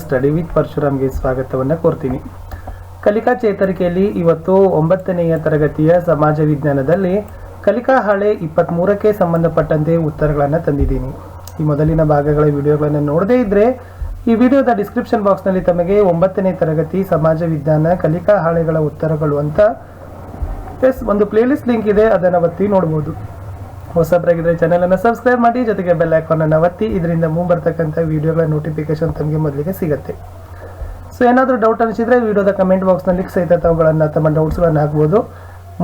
Study with ಪರಶುರಾಮ್ಗೆ ಸ್ವಾಗತವನ್ನು ಕೋರ್ತೀನಿ. ಕಲಿಕಾ ಚೇತರಿಕೆಯಲ್ಲಿ ಇವತ್ತು 9ನೆಯ ತರಗತಿಯ ಸಮಾಜ ವಿಜ್ಞಾನದಲ್ಲಿ ಕಲಿಕಾ ಹಾಳೆ 23ಕ್ಕೆ ಸಂಬಂಧಪಟ್ಟಂತೆ ಉತ್ತರಗಳನ್ನು ತಂದಿದ್ದೀನಿ. ಈ ಮೊದಲಿನ ಭಾಗಗಳ ವಿಡಿಯೋಗಳನ್ನು ನೋಡದೇ ಇದ್ದರೆ ಈ ವಿಡಿಯೋದ ಡಿಸ್ಕ್ರಿಪ್ಷನ್ ಬಾಕ್ಸ್ನಲ್ಲಿ ತಮಗೆ 9ನೇ ತರಗತಿ ಸಮಾಜ ವಿಜ್ಞಾನ ಕಲಿಕಾ ಹಾಳೆಗಳ ಉತ್ತರಗಳು ಅಂತ ಒಂದು ಪ್ಲೇಲಿಸ್ಟ್ ಲಿಂಕ್ ಇದೆ, ಅದನ್ನು ಒತ್ತಿ ನೋಡ್ಬೋದು. ಹೊಸಬರಾಗಿದ್ದರೆ ಚಾನಲನ್ನು ಸಬ್ಸ್ಕ್ರೈಬ್ ಮಾಡಿ, ಜೊತೆಗೆ ಬೆಲ್ ಐಕಾನನ್ನು ಒತ್ತಿ. ಇದರಿಂದ ಮುಂಬರ್ತಕ್ಕಂಥ ವಿಡಿಯೋಗಳ ನೋಟಿಫಿಕೇಶನ್ ತಮಗೆ ಮೊದಲಿಗೆ ಸಿಗುತ್ತೆ. ಸೊ ಏನಾದರೂ ಡೌಟ್ ಅನಿಸಿದರೆ ವಿಡಿಯೋದ ಕಮೆಂಟ್ ಬಾಕ್ಸ್ನಲ್ಲಿ ಸಹಿತ ತಾವುಗಳನ್ನು ತಮ್ಮ ಡೌಟ್ಸ್ಗಳನ್ನು ಹಾಕ್ಬೋದು.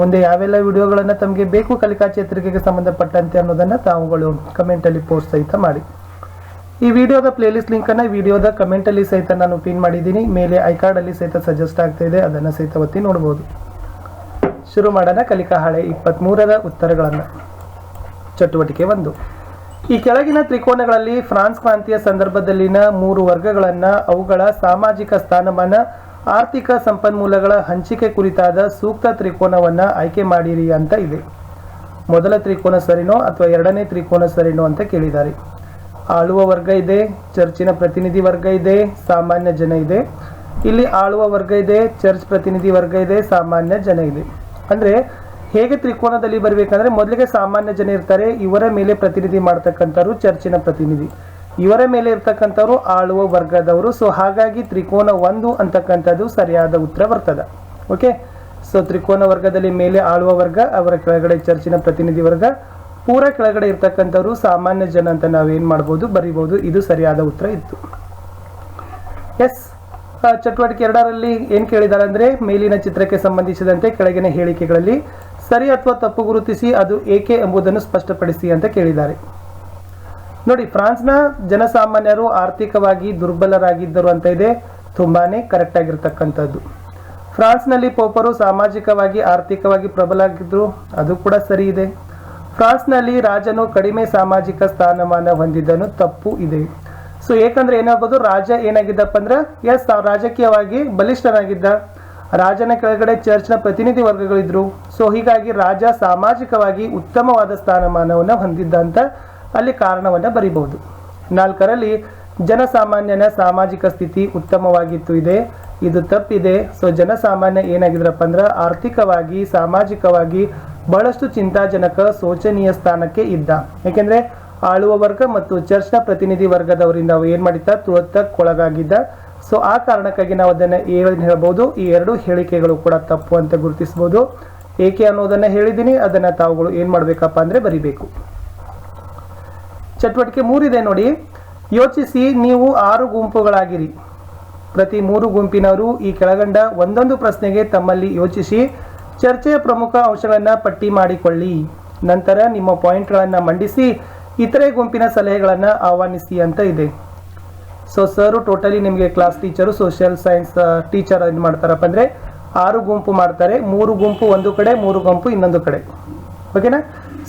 ಮುಂದೆ ಯಾವೆಲ್ಲ ವಿಡಿಯೋಗಳನ್ನು ತಮಗೆ ಬೇಕು ಕಲಿಕಾ ಚೇತರಿಕೆಗೆ ಸಂಬಂಧಪಟ್ಟಂತೆ ಅನ್ನೋದನ್ನು ತಾವುಗಳು ಕಮೆಂಟಲ್ಲಿ ಪೋಸ್ಟ್ ಸಹಿತ ಮಾಡಿ. ಈ ವಿಡಿಯೋದ ಪ್ಲೇಲಿಸ್ಟ್ ಲಿಂಕನ್ನು ವಿಡಿಯೋದ ಕಮೆಂಟಲ್ಲಿ ಸಹಿತ ನಾನು ಪಿನ್ ಮಾಡಿದ್ದೀನಿ. ಮೇಲೆ ಐಕಾರ್ಡಲ್ಲಿ ಸಹಿತ ಸಜೆಸ್ಟ್ ಆಗ್ತಾ ಇದೆ, ಅದನ್ನು ಸಹಿತ ಒತ್ತಿ ನೋಡ್ಬೋದು. ಶುರು ಮಾಡೋಣ ಕಲಿಕಾ ಹಾಳೆ 23ರ ಉತ್ತರಗಳನ್ನು. ಚಟುವಟಿಕೆ 1. ಈ ಕೆಳಗಿನ ತ್ರಿಕೋನಗಳಲ್ಲಿ ಫ್ರಾನ್ಸ್ ಕ್ರಾಂತಿಯ ಸಂದರ್ಭದಲ್ಲಿನ 3 ವರ್ಗಗಳನ್ನು, ಅವುಗಳ ಸಾಮಾಜಿಕ ಸ್ಥಾನಮಾನ, ಆರ್ಥಿಕ ಸಂಪನ್ಮೂಲಗಳ ಹಂಚಿಕೆ ಕುರಿತಾದ ಸೂಕ್ತ ತ್ರಿಕೋನವನ್ನು ಆಯ್ಕೆ ಮಾಡಿರಿ ಅಂತ ಇದೆ. ಮೊದಲ ತ್ರಿಕೋನ ಸರಿನೋ ಅಥವಾ ಎರಡನೇ ತ್ರಿಕೋನ ಸರಿನೋ ಅಂತ ಕೇಳಿದ್ದಾರೆ. ಆಳುವ ವರ್ಗ ಇದೆ, ಚರ್ಚಿನ ಪ್ರತಿನಿಧಿ ವರ್ಗ ಇದೆ, ಸಾಮಾನ್ಯ ಜನ ಇದೆ. ಇಲ್ಲಿ ಆಳುವ ವರ್ಗ ಇದೆ, ಚರ್ಚ್ ಪ್ರತಿನಿಧಿ ವರ್ಗ ಇದೆ, ಸಾಮಾನ್ಯ ಜನ ಇದೆ. ಅಂದರೆ ಹೇಗೆ ತ್ರಿಕೋನದಲ್ಲಿ ಬರಬೇಕಂದ್ರೆ ಮೊದಲಿಗೆ ಸಾಮಾನ್ಯ ಜನ ಇರ್ತಾರೆ, ಇವರ ಮೇಲೆ ಪ್ರತಿನಿಧಿ ಮಾಡ್ತಕ್ಕಂಥವ್ರು ಚರ್ಚಿನ ಪ್ರತಿನಿಧಿ, ಇವರ ಮೇಲೆ ಇರ್ತಕ್ಕಂಥವ್ರು ಆಳುವ ವರ್ಗದವರು. ಸೊ ಹಾಗಾಗಿ ತ್ರಿಕೋನ 1 ಅಂತಕ್ಕಂಥದ್ದು ಸರಿಯಾದ ಉತ್ತರ ಬರ್ತದೆ. ಓಕೆ, ಸೊ ತ್ರಿಕೋನ ವರ್ಗದಲ್ಲಿ ಮೇಲೆ ಆಳುವ ವರ್ಗ, ಅವರ ಕೆಳಗಡೆ ಚರ್ಚಿನ ಪ್ರತಿನಿಧಿ ವರ್ಗ, ಪೂರ ಕೆಳಗಡೆ ಇರ್ತಕ್ಕಂಥವ್ರು ಸಾಮಾನ್ಯ ಜನ ಅಂತ ನಾವೇನು ಮಾಡ್ಬೋದು, ಬರಿಬೋದು. ಇದು ಸರಿಯಾದ ಉತ್ತರ ಇತ್ತು. ಎಸ್, ಚಟುವಟಿಕೆ 2ರಲ್ಲಿ ಏನು ಕೇಳಿದ್ದಾರೆ ಅಂದರೆ ಮೇಲಿನ ಚಿತ್ರಕ್ಕೆ ಸಂಬಂಧಿಸಿದಂತೆ ಕೆಳಗಿನ ಹೇಳಿಕೆಗಳಲ್ಲಿ ಸರಿ ಅಥವಾ ತಪ್ಪು ಗುರುತಿಸಿ, ಅದು ಏಕೆ ಎಂಬುದನ್ನು ಸ್ಪಷ್ಟಪಡಿಸಿ ಅಂತ ಕೇಳಿದ್ದಾರೆ. ನೋಡಿ, ಫ್ರಾನ್ಸ್ನ ಜನಸಾಮಾನ್ಯರು ಆರ್ಥಿಕವಾಗಿ ದುರ್ಬಲರಾಗಿದ್ದರು ಅಂತ ಇದೆ, ತುಂಬಾನೇ ಕರೆಕ್ಟ್ ಆಗಿರ್ತಕ್ಕಂಥದ್ದು. ಫ್ರಾನ್ಸ್ನಲ್ಲಿ ಪೋಪರು ಸಾಮಾಜಿಕವಾಗಿ ಆರ್ಥಿಕವಾಗಿ ಪ್ರಬಲರಾಗಿದ್ದರು, ಅದು ಕೂಡ ಸರಿ ಇದೆ. ಫ್ರಾನ್ಸ್ನಲ್ಲಿ ರಾಜನು ಕಡಿಮೆ ಸಾಮಾಜಿಕ ಸ್ಥಾನಮಾನ ಹೊಂದಿದ್ದನು, ತಪ್ಪು ಇದೆ. ಸೊ ಏಕೆಂದ್ರೆ ಏನಾಗ್ಬೋದು, ರಾಜ ಏನಾಗಿದ್ದಪ್ಪ ಅಂದ್ರೆ ಎಸ್ ರಾಜಕೀಯವಾಗಿ ಬಲಿಷ್ಠನಾಗಿದ್ದ, ರಾಜನ ಕೆಳಗಡೆ ಚರ್ಚ್ನ ಪ್ರತಿನಿಧಿ ವರ್ಗಗಳಿದ್ರು. ಸೊ ಹೀಗಾಗಿ ರಾಜ ಸಾಮಾಜಿಕವಾಗಿ ಉತ್ತಮವಾದ ಸ್ಥಾನಮಾನವನ್ನು ಹೊಂದಿದ್ದ ಅಂತ ಅಲ್ಲಿ ಕಾರಣವನ್ನು ಬರಿಬಹುದು. 4ರಲ್ಲಿ ಜನಸಾಮಾನ್ಯನ ಸಾಮಾಜಿಕ ಸ್ಥಿತಿ ಉತ್ತಮವಾಗಿತ್ತು ಇದೆ, ಇದು ತಪ್ಪಿದೆ. ಸೊ ಜನಸಾಮಾನ್ಯ ಏನಾಗಿದ್ರಪ್ಪ ಅಂದ್ರೆ ಆರ್ಥಿಕವಾಗಿ ಸಾಮಾಜಿಕವಾಗಿ ಬಹಳಷ್ಟು ಚಿಂತಾಜನಕ ಶೋಚನೀಯ ಸ್ಥಾನಕ್ಕೆ ಇದ್ದ. ಯಾಕೆಂದ್ರೆ ಆಳುವ ವರ್ಗ ಮತ್ತು ಚರ್ಚ್ನ ಪ್ರತಿನಿಧಿ ವರ್ಗದವರಿಂದ ನಾವು ಏನು ಮಾಡಿದ್ದ, ತುಳಿತಕ್ಕೊಳಗಾಗಿದ್ದ. ಸೊ ಆ ಕಾರಣಕ್ಕಾಗಿ ನಾವು ಅದನ್ನು ಏನು ಹೇಳ್ಬೋದು, ಈ 2 ಹೇಳಿಕೆಗಳು ಕೂಡ ತಪ್ಪು ಅಂತ ಗುರುತಿಸ್ಬೋದು. ಏಕೆ ಅನ್ನೋದನ್ನು ಹೇಳಿದ್ದೀನಿ, ಅದನ್ನು ತಾವುಗಳು ಏನು ಮಾಡಬೇಕಪ್ಪ ಅಂದರೆ ಬರಿಬೇಕು. ಚಟುವಟಿಕೆ 3 ಇದೆ ನೋಡಿ. ಯೋಚಿಸಿ, ನೀವು 6 ಗುಂಪುಗಳಾಗಿರಿ. ಪ್ರತಿ 3 ಗುಂಪಿನವರು ಈ ಕೆಳಗಂಡ ಒಂದೊಂದು ಪ್ರಶ್ನೆಗೆ ತಮ್ಮಲ್ಲಿ ಯೋಚಿಸಿ ಚರ್ಚೆಯ ಪ್ರಮುಖ ಅಂಶಗಳನ್ನು ಪಟ್ಟಿ ಮಾಡಿಕೊಳ್ಳಿ. ನಂತರ ನಿಮ್ಮ ಪಾಯಿಂಟ್ಗಳನ್ನು ಮಂಡಿಸಿ ಇತರೆ ಗುಂಪಿನ ಸಲಹೆಗಳನ್ನು ಆಹ್ವಾನಿಸಿ ಅಂತ ಇದೆ. ಸೊ ಸರು ಟೋಟಲಿ ನಿಮಗೆ class teacher social science teacher ಏನು ಮಾಡ್ತಾರಪ್ಪ ಅಂದರೆ 6 ಗುಂಪು ಮಾಡ್ತಾರೆ. 3 ಗುಂಪು ಒಂದು ಕಡೆ, 3 ಗುಂಪು ಇನ್ನೊಂದು ಕಡೆ. ಓಕೆನಾ?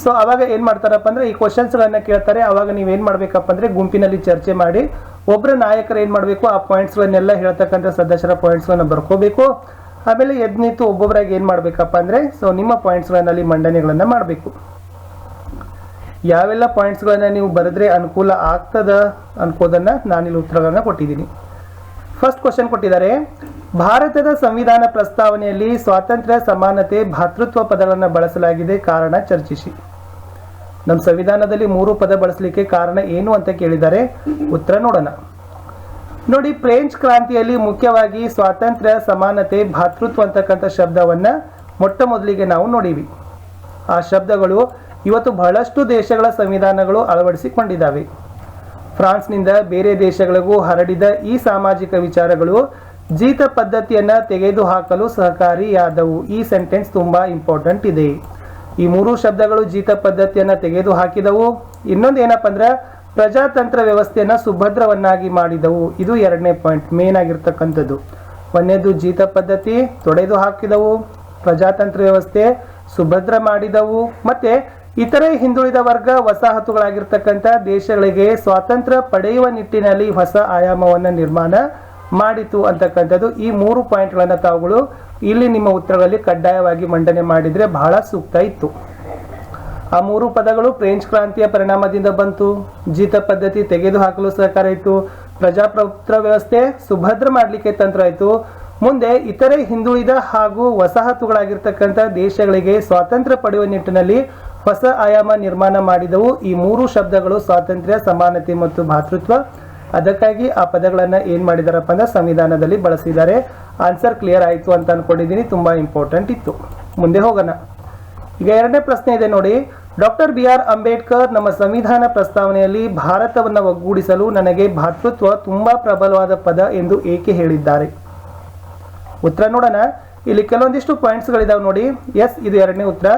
ಸೊ ಅವಾಗ ಏನು ಮಾಡ್ತಾರಪ್ಪ ಅಂದರೆ ಈ ಕ್ವಶನ್ಸ್ಗಳನ್ನು ಕೇಳ್ತಾರೆ. ಅವಾಗ ನೀವೇನು ಮಾಡಬೇಕಪ್ಪ ಅಂದರೆ ಗುಂಪಿನಲ್ಲಿ ಚರ್ಚೆ ಮಾಡಿ ಒಬ್ಬರ ನಾಯಕರು ಏನು ಮಾಡಬೇಕು, ಆ ಪಾಯಿಂಟ್ಸ್ಗಳನ್ನೆಲ್ಲ ಹೇಳ್ತಕ್ಕಂಥ ಸದಸ್ಯರ ಪಾಯಿಂಟ್ಸ್ಗಳನ್ನು ಬರ್ಕೋಬೇಕು. ಆಮೇಲೆ ಎದ್ದು ನಿಂತು ಒಬ್ಬೊಬ್ಬರಾಗಿ ಏನು ಮಾಡಬೇಕಪ್ಪ ಅಂದರೆ ಸೊ ನಿಮ್ಮ ಪಾಯಿಂಟ್ಸ್ಗಳಲ್ಲಿ ಮಂಡನೆಗಳನ್ನು ಮಾಡಬೇಕು. ಯಾವೆಲ್ಲ ಪಾಯಿಂಟ್ಸ್ಗಳನ್ನು ನೀವು ಬರೆದ್ರೆ ಅನುಕೂಲ ಆಗ್ತದ ಅನ್ಕೋದನ್ನು ನಾನಿಲ್ಲಿ ಉತ್ತರಗಳನ್ನು ಕೊಟ್ಟಿದ್ದೀನಿ. ಫಸ್ಟ್ ಕ್ವಶನ್ ಕೊಟ್ಟಿದ್ದಾರೆ, ಭಾರತದ ಸಂವಿಧಾನ ಪ್ರಸ್ತಾವನೆಯಲ್ಲಿ ಸ್ವಾತಂತ್ರ್ಯ, ಸಮಾನತೆ, ಭ್ರಾತೃತ್ವ ಪದಗಳನ್ನು ಬಳಸಲಾಗಿದೆ, ಕಾರಣ ಚರ್ಚಿಸಿ. ನಮ್ಮ ಸಂವಿಧಾನದಲ್ಲಿ 3 ಪದ ಬಳಸಲಿಕ್ಕೆ ಕಾರಣ ಏನು ಅಂತ ಕೇಳಿದ್ದಾರೆ. ಉತ್ತರ ನೋಡೋಣ. ನೋಡಿ, ಫ್ರೆಂಚ್ ಕ್ರಾಂತಿಯಲ್ಲಿ ಮುಖ್ಯವಾಗಿ ಸ್ವಾತಂತ್ರ್ಯ, ಸಮಾನತೆ, ಭ್ರಾತೃತ್ವ ಅಂತಕ್ಕಂಥ ಶಬ್ದವನ್ನು ಮೊಟ್ಟ ಮೊದಲಿಗೆ ನಾವು ನೋಡೀವಿ. ಆ ಶಬ್ದಗಳು ಇವತ್ತು ಬಹಳಷ್ಟು ದೇಶಗಳ ಸಂವಿಧಾನಗಳು ಅಳವಡಿಸಿಕೊಂಡಿದ್ದಾವೆ. ಫ್ರಾನ್ಸ್ನಿಂದ ಬೇರೆ ದೇಶಗಳಿಗೂ ಹರಡಿದ ಈ ಸಾಮಾಜಿಕ ವಿಚಾರಗಳು ಜೀತ ಪದ್ಧತಿಯನ್ನು ತೆಗೆದುಹಾಕಲು ಸಹಕಾರಿಯಾದವು. ಈ ಸೆಂಟೆನ್ಸ್ ತುಂಬ ಇಂಪಾರ್ಟೆಂಟ್ ಇದೆ. ಈ 3 ಶಬ್ದಗಳು ಜೀತ ಪದ್ಧತಿಯನ್ನು ತೆಗೆದು ಹಾಕಿದವು. ಇನ್ನೊಂದು ಏನಪ್ಪ ಅಂದ್ರೆ ಪ್ರಜಾತಂತ್ರ ವ್ಯವಸ್ಥೆಯನ್ನು ಸುಭದ್ರವನ್ನಾಗಿ ಮಾಡಿದವು. ಇದು 2ನೇ ಪಾಯಿಂಟ್ ಮೇನ್ ಆಗಿರ್ತಕ್ಕಂಥದ್ದು. 1ನೇದು ಜೀತ ಪದ್ಧತಿ ತೊಡೆದು ಹಾಕಿದವು, ಪ್ರಜಾತಂತ್ರ ವ್ಯವಸ್ಥೆ ಸುಭದ್ರ ಮಾಡಿದವು, ಮತ್ತೆ ಇತರೆ ಹಿಂದುಳಿದ ವರ್ಗ ವಸಾಹತುಗಳಾಗಿರ್ತಕ್ಕಂಥ ದೇಶಗಳಿಗೆ ಸ್ವಾತಂತ್ರ್ಯ ಪಡೆಯುವ ನಿಟ್ಟಿನಲ್ಲಿ ಹೊಸ ಆಯಾಮವನ್ನು ನಿರ್ಮಾಣ ಮಾಡಿತು ಅಂತಕ್ಕಂಥದ್ದು. ಈ 3 ಪಾಯಿಂಟ್ಗಳನ್ನು ತಾವುಗಳು ಇಲ್ಲಿ ನಿಮ್ಮ ಉತ್ತರಗಳಲ್ಲಿ ಕಡ್ಡಾಯವಾಗಿ ಮಂಡನೆ ಮಾಡಿದರೆ ಬಹಳ ಸೂಕ್ತ ಇತ್ತು. ಆ 3 ಪದಗಳು ಫ್ರೆಂಚ್ ಕ್ರಾಂತಿಯ ಪರಿಣಾಮದಿಂದ ಬಂತು, ಜೀತ ಪದ್ಧತಿ ತೆಗೆದುಹಾಕಲು ಸಹಕಾರ ಇತ್ತು, ಪ್ರಜಾಪ್ರಭುತ್ವ ವ್ಯವಸ್ಥೆ ಸುಭದ್ರ ಮಾಡಲಿಕ್ಕೆ ತಂತ್ರ ಆಯಿತು. ಮುಂದೆ ಇತರೆ ಹಿಂದುಳಿದ ಹಾಗೂ ವಸಾಹತುಗಳಾಗಿರ್ತಕ್ಕಂಥ ದೇಶಗಳಿಗೆ ಸ್ವಾತಂತ್ರ್ಯ ಪಡೆಯುವ ನಿಟ್ಟಿನಲ್ಲಿ ಹೊಸ ಆಯಾಮ ನಿರ್ಮಾಣ ಮಾಡಿದವು ಈ ಮೂರು ಶಬ್ದಗಳು: ಸ್ವಾತಂತ್ರ್ಯ, ಸಮಾನತೆ ಮತ್ತು ಭಾತೃತ್ವ. ಅದಕ್ಕಾಗಿ ಆ ಪದಗಳನ್ನು ಏನು ಮಾಡಿದಾರಪ್ಪ ಅಂದ್ರೆ ಸಂವಿಧಾನದಲ್ಲಿ ಬಳಸಿದ್ದಾರೆ. ಆನ್ಸರ್ ಕ್ಲಿಯರ್ ಆಯಿತು ಅಂತ ಅನ್ಕೊಂಡಿದ್ದೀನಿ. ತುಂಬ ಇಂಪಾರ್ಟೆಂಟ್ ಇತ್ತು. ಮುಂದೆ ಹೋಗೋಣ. ಈಗ ಎರಡನೇ ಪ್ರಶ್ನೆ ಇದೆ ನೋಡಿ. ಡಾಕ್ಟರ್ BR ಅಂಬೇಡ್ಕರ್ ನಮ್ಮ ಸಂವಿಧಾನ ಪ್ರಸ್ತಾವನೆಯಲ್ಲಿ ಭಾರತವನ್ನು ಒಗ್ಗೂಡಿಸಲು ನನಗೆ ಭಾತೃತ್ವ ತುಂಬಾ ಪ್ರಬಲವಾದ ಪದ ಎಂದು ಏಕೆ ಹೇಳಿದ್ದಾರೆ? ಉತ್ತರ ನೋಡೋಣ. ಇಲ್ಲಿ ಕೆಲವೊಂದಿಷ್ಟು ಪಾಯಿಂಟ್ಸ್ಗಳಿದಾವೆ ನೋಡಿ. ಎಸ್, ಇದು ಎರಡನೇ ಉತ್ತರ.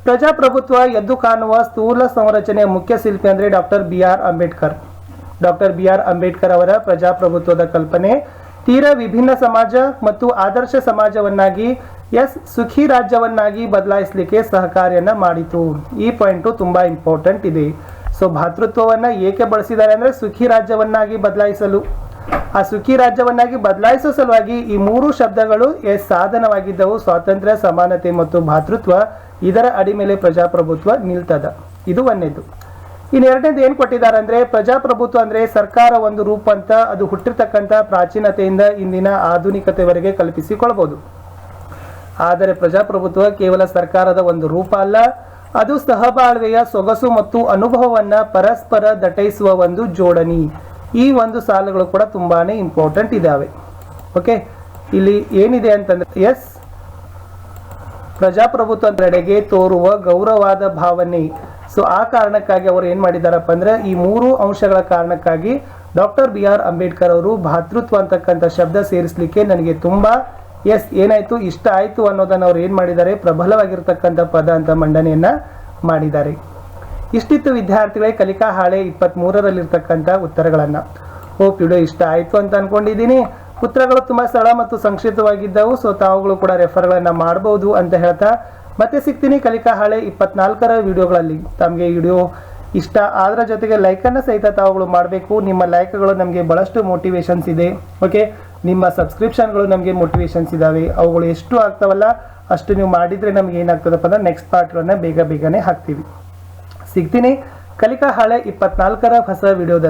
ಪ್ರಜಾಪ್ರಭುತ್ವ ಎದ್ದು ಕಾಣುವ ಸ್ಥೂಲ ಸಂರಚನೆಯ ಮುಖ್ಯ ಶಿಲ್ಪಿ ಅಂದರೆ doctor BR Ambedkar. Doctor BR Ambedkar ಅವರ ಪ್ರಜಾಪ್ರಭುತ್ವದ ಕಲ್ಪನೆ ತೀರಾ ವಿಭಿನ್ನ ಸಮಾಜ ಮತ್ತು ಆದರ್ಶ ಸಮಾಜವನ್ನಾಗಿ ಸುಖಿ ರಾಜ್ಯವನ್ನಾಗಿ ಬದಲಾಯಿಸಲಿಕ್ಕೆ ಸಹಕಾರಿಯನ್ನ ಮಾಡಿತು. ಈ ಪಾಯಿಂಟು ತುಂಬಾ ಇಂಪಾರ್ಟೆಂಟ್ ಇದೆ. ಸೊ ಭಾತೃತ್ವವನ್ನ ಏಕೆ ಬಳಸಿದ್ದಾರೆ ಅಂದ್ರೆ ಸುಖಿ ರಾಜ್ಯವನ್ನಾಗಿ ಬದಲಾಯಿಸಲು. ಆ ಸುಖಿ ರಾಜ್ಯವನ್ನಾಗಿ ಬದಲಾಯಿಸುವ ಸಲುವಾಗಿ ಈ ಮೂರು ಶಬ್ದಗಳು ಸಾಧನವಾಗಿದ್ದವು: ಸ್ವಾತಂತ್ರ್ಯ, ಸಮಾನತೆ ಮತ್ತು ಭಾತೃತ್ವ. ಇದರ ಅಡಿ ಮೇಲೆ ಪ್ರಜಾಪ್ರಭುತ್ವ ನಿಲ್ತದ. ಇದು ಒಂದನೇದು. ಇನ್ನು ಎರಡನೇದು ಏನು ಕೊಟ್ಟಿದ್ದಾರೆ ಅಂದ್ರೆ, ಪ್ರಜಾಪ್ರಭುತ್ವ ಅಂದ್ರೆ ಸರ್ಕಾರ ಒಂದು ರೂಪ ಅಂತ ಅದು ಹುಟ್ಟಿರ್ತಕ್ಕಂಥ ಪ್ರಾಚೀನತೆಯಿಂದ ಇಂದಿನ ಆಧುನಿಕತೆವರೆಗೆ ಕಲ್ಪಿಸಿಕೊಳ್ಬಹುದು. ಆದರೆ ಪ್ರಜಾಪ್ರಭುತ್ವ ಕೇವಲ ಸರ್ಕಾರದ ಒಂದು ರೂಪ ಅಲ್ಲ, ಅದು ಸಹಬಾಳ್ವೆಯ ಸೊಗಸು ಮತ್ತು ಅನುಭವವನ್ನ ಪರಸ್ಪರ ದಟೈಸುವ ಒಂದು ಜೋಡಣಿ. ಈ ಒಂದು ಸಾಲುಗಳು ಕೂಡ ತುಂಬಾನೇ ಇಂಪಾರ್ಟೆಂಟ್ ಇದಾವೆ. ಓಕೆ, ಇಲ್ಲಿ ಏನಿದೆ ಅಂತಂದ್ರೆ ಪ್ರಜಾಪ್ರಭುತ್ವ ಕಡೆಗೆ ತೋರುವ ಗೌರವವಾದ ಭಾವನೆ. ಸೊ ಆ ಕಾರಣಕ್ಕಾಗಿ ಅವರು ಏನ್ ಮಾಡಿದಾರಪ್ಪ ಅಂದ್ರೆ ಈ ಮೂರು ಅಂಶಗಳ ಕಾರಣಕ್ಕಾಗಿ ಡಾಕ್ಟರ್ BR ಅಂಬೇಡ್ಕರ್ ಅವರು ಭಾತೃತ್ವ ಅಂತಕ್ಕಂಥ ಶಬ್ದ ಸೇರಿಸಲಿಕ್ಕೆ ನನಗೆ ತುಂಬಾ ಏನಾಯ್ತು, ಇಷ್ಟ ಆಯ್ತು ಅನ್ನೋದನ್ನ ಅವ್ರು ಏನ್ ಮಾಡಿದ್ದಾರೆ, ಪ್ರಬಲವಾಗಿರ್ತಕ್ಕಂಥ ಪದ ಅಂತ ಮಂಡನೆಯನ್ನ ಮಾಡಿದ್ದಾರೆ. ಇಷ್ಟಿತ್ತು ವಿದ್ಯಾರ್ಥಿಗಳೇ ಕಲಿಕಾ ಹಾಳೆ 23ರಲ್ಲಿರ್ತಕ್ಕಂಥ ಉತ್ತರಗಳನ್ನ. ಹೋಪ್ ವಿಡಿಯೋ ಇಷ್ಟ ಆಯ್ತು ಅಂತ ಅನ್ಕೊಂಡಿದ್ದೀನಿ. ಉತ್ತರಗಳು ತುಂಬಾ ಸರಳ ಮತ್ತು ಸಂಕ್ಷಿಪ್ತವಾಗಿದ್ದವು. ಸೊ ತಾವುಗಳು ಕೂಡ ರೆಫರ್ಗಳನ್ನ ಮಾಡಬಹುದು ಅಂತ ಹೇಳ್ತಾ ಮತ್ತೆ ಸಿಗ್ತೀನಿ ಕಲಿಕಾ ಹಾಳೆ 24ರ ವಿಡಿಯೋಗಳಲ್ಲಿ. ತಮಗೆ ವಿಡಿಯೋ ಇಷ್ಟ ಆದ್ರ ಜೊತೆಗೆ ಲೈಕನ್ನು ಸಹಿತ ತಾವುಗಳು ಮಾಡಬೇಕು. ನಿಮ್ಮ ಲೈಕ್ಗಳು ನಮಗೆ ಬಹಳಷ್ಟು ಮೋಟಿವೇಶನ್ಸ್ ಇದೆ. ಓಕೆ, ನಿಮ್ಮ ಸಬ್ಸ್ಕ್ರಿಪ್ಷನ್ಗಳು ನಮಗೆ ಮೋಟಿವೇಶನ್ಸ್ ಇದಾವೆ. ಅವುಗಳು ಎಷ್ಟು ಆಗ್ತಾವಲ್ಲ ಅಷ್ಟು ನೀವು ಮಾಡಿದರೆ ನಮ್ಗೆ ಏನಾಗ್ತದಪ್ಪ ಅಂದ್ರೆ ನೆಕ್ಸ್ಟ್ ಪಾರ್ಟ್ಗಳನ್ನ ಬೇಗನೆ ಹಾಕ್ತೀವಿ. ಸಿಗ್ತೀನಿ ಕಲಿಕಾ ಹಾಳೆ 24ರ ಹೊಸ ವಿಡಿಯೋದಲ್ಲಿ.